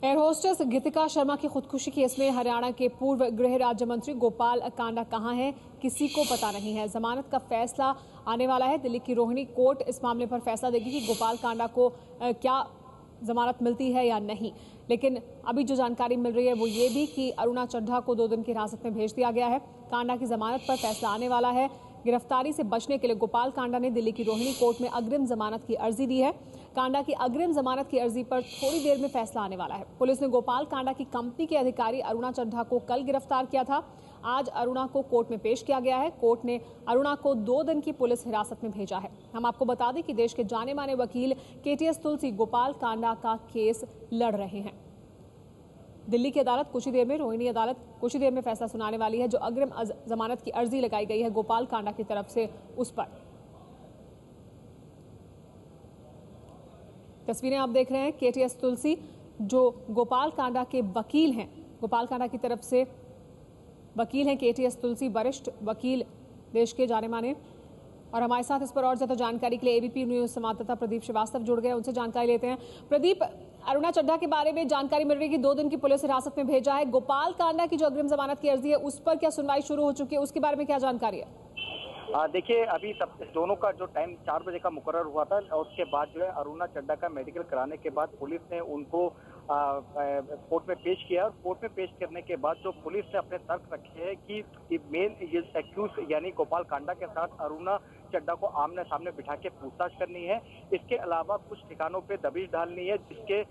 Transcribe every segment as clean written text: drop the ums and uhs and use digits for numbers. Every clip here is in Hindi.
एयर होस्टेस गीतिका शर्मा की खुदकुशी केस में हरियाणा के पूर्व गृह राज्य मंत्री गोपाल कांडा कहां हैं, किसी को पता नहीं है। जमानत का फैसला आने वाला है। दिल्ली की रोहिणी कोर्ट इस मामले पर फैसला देगी कि गोपाल कांडा को क्या जमानत मिलती है या नहीं। लेकिन अभी जो जानकारी मिल रही है वो ये भी कि अरुणा चड्ढा को 2 दिन की हिरासत में भेज दिया गया है। कांडा की जमानत पर फैसला आने वाला है। गिरफ्तारी से बचने के लिए गोपाल कांडा ने दिल्ली की रोहिणी कोर्ट में अग्रिम जमानत की अर्जी दी है। कांडा की अग्रिम जमानत की अर्जी पर थोड़ी देर में फैसला आने वाला है। पुलिस ने गोपाल कांडा की कंपनी के अधिकारी अरुणा चड्ढा को कल गिरफ्तार किया था। आज अरुणा को कोर्ट में पेश किया गया है। कोर्ट ने अरुणा को 2 दिन की पुलिस हिरासत में भेजा है। हम आपको बता दें कि देश के जाने माने वकील केटीएस तुलसी गोपाल कांडा का केस लड़ रहे हैं। दिल्ली की अदालत कुछ ही देर में, रोहिणी अदालत कुछ ही देर में फैसला सुनाने वाली है। जो अग्रिम जमानत की अर्जी लगाई गई है गोपाल कांडा की तरफ से, उस पर तस्वीरें आप देख रहे हैं। केटीएस तुलसी जो गोपाल कांडा के वकील हैं, गोपाल कांडा की तरफ से वकील हैं केटीएस तुलसी, वरिष्ठ वकील देश के जाने माने। और हमारे साथ इस पर और ज्यादा जानकारी के लिए एबीपी न्यूज संवाददाता प्रदीप श्रीवास्तव जुड़ गए, उनसे जानकारी लेते हैं। प्रदीप, अरुणा चड्ढा के बारे में जानकारी मिल रही है कि 2 दिन की पुलिस हिरासत में भेजा है। गोपाल कांडा की जो अग्रिम जमानत की अर्जी है उस पर क्या सुनवाई शुरू हो चुकी है, उसके बारे में क्या जानकारी है? देखिए, अभी सब दोनों का जो टाइम 4 बजे का मुकर्रर हुआ था और उसके बाद जो है अरुणा चड्ढा का मेडिकल कराने के बाद पुलिस ने उनको कोर्ट में पेश किया। और कोर्ट में पेश करने के बाद जो पुलिस ने अपने तर्क रखे हैं कि मेन ये एक्यूज यानी गोपाल कांडा के साथ अरुणा चड्ढा को आमने सामने बिठा के पूछताछ करनी है। इसके अलावा कुछ ठिकानों पे दबिश डालनी है जिसके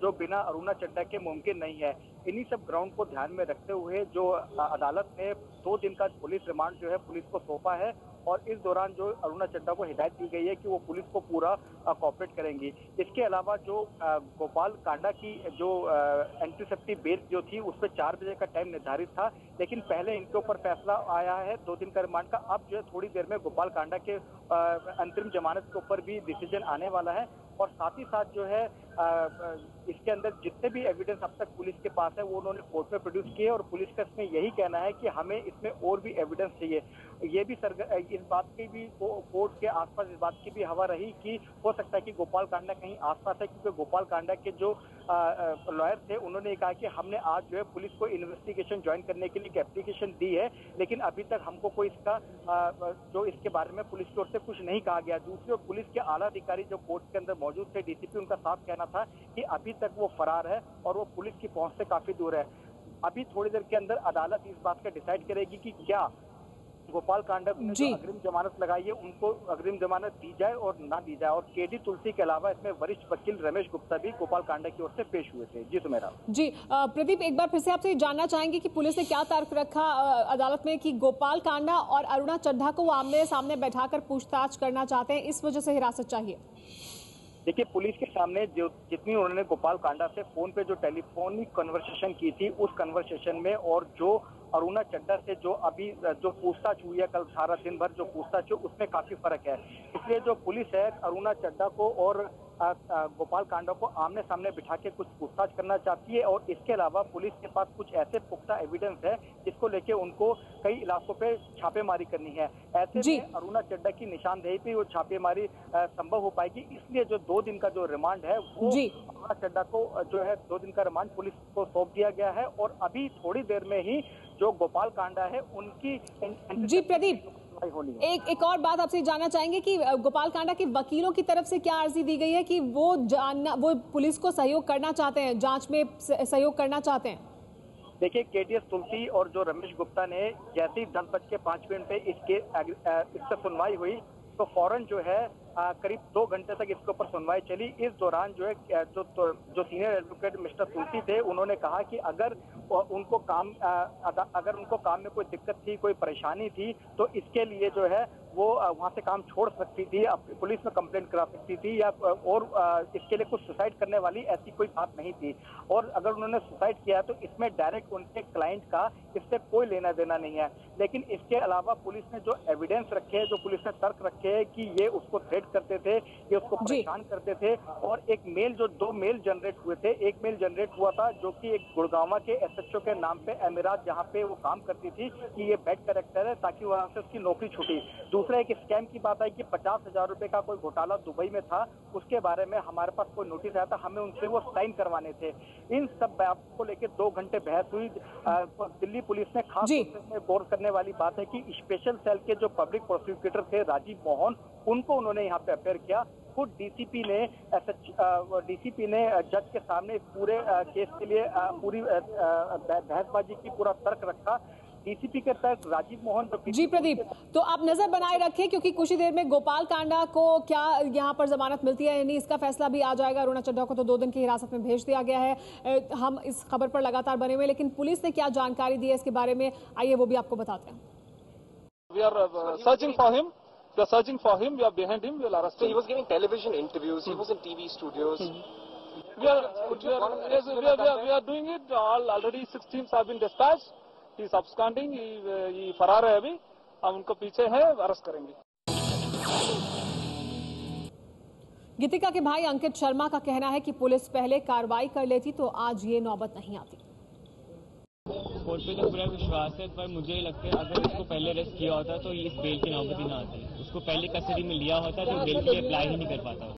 जो बिना अरुणा चड्ढा के मुमकिन नहीं है। इन्हीं सब ग्राउंड को ध्यान में रखते हुए जो अदालत ने 2 दिन का पुलिस रिमांड जो है पुलिस को सौंपा है। और इस दौरान जो अरुणा चड्ढा को हिदायत दी गई है कि वो पुलिस को पूरा कोऑपरेट करेंगी। इसके अलावा जो गोपाल कांडा की जो एंटीसेप्टिव बेल जो थी उस पर 4 बजे का टाइम निर्धारित था, लेकिन पहले इनके ऊपर फैसला आया है 2 दिन का रिमांड का। अब जो है थोड़ी देर में गोपाल कांडा के अंतरिम जमानत के ऊपर भी डिसीजन आने वाला है। और साथ ही साथ जो है इसके अंदर जितने भी एविडेंस अब तक पुलिस के पास है वो उन्होंने कोर्ट में प्रोड्यूस किए। और पुलिस का इसमें यही कहना है कि हमें इसमें और भी एविडेंस चाहिए। ये भी इस बात की भी कोर्ट के आसपास इस बात की भी हवा रही कि हो सकता है कि गोपाल कांडा कहीं आसपास है, क्योंकि गोपाल कांडा के जो लॉयर थे उन्होंने कहा कि हमने आज जो है पुलिस को इन्वेस्टिगेशन ज्वाइन करने के लिए एक एप्लीकेशन दी है, लेकिन अभी तक हमको कोई इसका जो इसके बारे में पुलिस की ओर से कुछ नहीं कहा गया। दूसरी ओर पुलिस के आला अधिकारी जो कोर्ट के अंदर मौजूद थे, डीसीपी, उनका साफ कहना था कि अभी तक वो फरार है और वो पुलिस की पहुंच से काफी दूर है। अभी थोड़ी देर के अंदर अदालत इस बात का डिसाइड करेगी कि क्या गोपाल कांडा ने जो अग्रिम जमानत लगाई है उनको अग्रिम जमानत दी जाए और ना दी जाए। और केडी तुलसी के अलावा इसमें वरिष्ठ वकील रमेश गुप्ता भी गोपाल कांडा की ओर से पेश हुए थे। जी सुमेरा। जी प्रदीप, एक बार फिर से आपसे जानना चाहेंगे कि पुलिस ने क्या तर्क रखा अदालत में कि गोपाल कांडा और अरुणा चड्ढा को वो आमने सामने बैठाकर पूछताछ करना चाहते हैं, इस वजह से हिरासत चाहिए? देखिए, पुलिस के सामने जो जितनी उन्होंने गोपाल कांडा से फोन पे जो टेलीफोनिक कन्वर्सेशन की थी उस कन्वर्सेशन में और जो अरुणा चड्ढा से जो अभी जो पूछताछ हुई है कल सारा दिन भर जो पूछताछ हुई उसमें काफी फर्क है। इसलिए जो पुलिस है अरुणा चड्ढा को और गोपाल कांडा को आमने सामने बिठा के कुछ पूछताछ करना चाहती है। और इसके अलावा पुलिस के पास कुछ ऐसे पुख्ता एविडेंस है जिसको लेके उनको कई इलाकों पे छापेमारी करनी है। ऐसे में अरुणा चड्ढा की निशानदेही पे वो छापेमारी संभव हो पाएगी। इसलिए जो 2 दिन का जो रिमांड है वो अरुणा चड्ढा को जो है 2 दिन का रिमांड पुलिस को सौंप दिया गया है। और अभी थोड़ी देर में ही जो गोपाल कांडा है उनकी जी प्रदीप, एक और बात आपसे जानना चाहेंगे कि गोपाल कांडा के वकीलों की तरफ से क्या अर्जी दी गई है कि वो पुलिस को सहयोग करना चाहते हैं, जांच में सहयोग करना चाहते हैं? देखिए, केटीएस तुलसी और जो रमेश गुप्ता ने जैसे ही 10:05 पे इससे सुनवाई हुई तो फौरन जो है करीब 2 घंटे तक इसके ऊपर सुनवाई चली। इस दौरान जो है जो सीनियर एडवोकेट मिस्टर तुलसी थे उन्होंने कहा कि अगर उनको काम में कोई दिक्कत थी, कोई परेशानी थी तो इसके लिए जो है वो वहां से काम छोड़ सकती थी, पुलिस में कंप्लेंट करा सकती थी या और इसके लिए कुछ सुसाइड करने वाली ऐसी कोई बात नहीं थी। और अगर उन्होंने सुसाइड किया तो इसमें डायरेक्ट उनके क्लाइंट का इससे कोई लेना देना नहीं है। लेकिन इसके अलावा पुलिस ने जो एविडेंस रखे हैं, जो पुलिस ने तर्क रखे हैं कि ये उसको थ्रेट करते थे, ये उसको परेशान करते थे। और एक मेल जो 2 मेल जनरेट हुए थे, एक मेल जनरेट हुआ था जो कि एक गुड़गांव के एसएचओ के नाम पे अमीरात जहाँ पे वो काम करती थी कि ये बेड करेक्टर है ताकि वहां से उसकी नौकरी छूटी। दूसरा एक स्कैम की बात आई कि 50,000 रुपए का कोई घोटाला दुबई में था, उसके बारे में हमारे पास कोई नोटिस आया था, हमें उनसे वो साइन करवाने थे। इन सब बातों को लेकर 2 घंटे बहस हुई। दिल्ली पुलिस ने खास तौर से गौर करने वाली बात है कि स्पेशल सेल के जो पब्लिक प्रोसिक्यूटर थे राजीव मोहन, उनको उन्होंने यहाँ पे अपेयर किया। खुद डीसीपी ने जज के सामने पूरे केस के लिए पूरी बहसबाजी की, पूरा तर्क रखा। डीसीपी के तर्क राजीव मोहन जी प्रदीप, तो आप नजर बनाए रखें क्योंकि कुछ ही देर में गोपाल कांडा को क्या यहाँ पर जमानत मिलती है, यानी इसका फैसला भी आ जाएगा। अरुणा चड्ढा को तो 2 दिन की हिरासत में भेज दिया गया है। हम इस खबर पर लगातार बने हुए, लेकिन पुलिस ने क्या जानकारी दी है इसके बारे में, आइए वो भी आपको बताते हैं। We are searching for him. We are searching for him. We are behind him. We will arrest him. So he was giving television interviews. He was in TV studios. We are doing it. Already 6 teams have been dispatched. He is absconding. He फरार है अभी. हम उनको पीछे हैं, अरेस्ट करेंगे। गीतिका के भाई अंकित शर्मा का कहना है कि पुलिस पहले कार्रवाई कर लेती तो आज ये नौबत नहीं आती। कोर्ट पे तो पूरा विश्वास है, पर मुझे लगता है अगर उसको पहले अरेस्ट किया होता तो ये इस बेल की नौबत ही ना आती। उसको पहले कस्टडी में लिया होता तो बेल के लिए अप्लाई ही नहीं कर पाता।